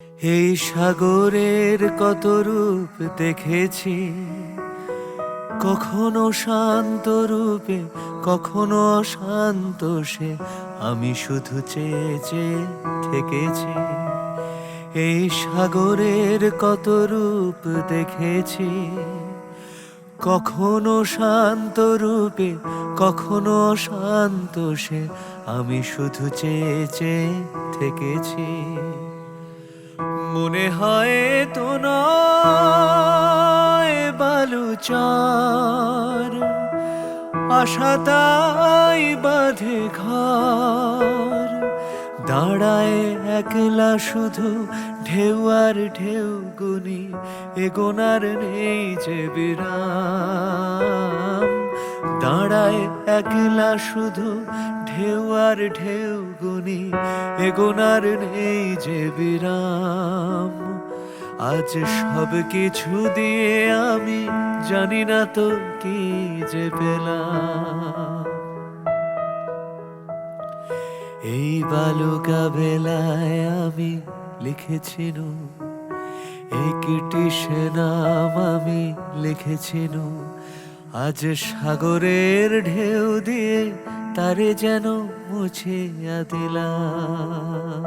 এই সাগরের কত রূপ দেখেছি, কখনো শান্ত রূপে কখনো অশান্ত সে, আমি শুধু চেয়ে চেয়ে থেকেছি। এই সাগরের কত রূপ দেখেছি, কখনো শান্ত রূপে কখনো অশান্ত সে, আমি শুধু চেয়ে চেয়ে থেকেছি। মনে হয় তো নয় বালুচর, আশা তাই বাঁধে ঘর। দাঁড়ায় একলা শুধু ঢেউ আর ঢেউ গুনি, এগোনার নেই যে বিরাম। দাঁড়ায় একলা শুধু ঢেউ আর ঢেউ গুনি, এগোনার নেই যে বিরাম। আজ সব কিছু দিয়ে আমি জানি না তো কি যে পেলাম। এই বালুকা বেলায় আমি লিখেছি নু, একটি সে নাম আমি লিখেছি নু। আজ সাগরের ঢেউ দিয়ে তারে যেন মুছিয়া দিলাম।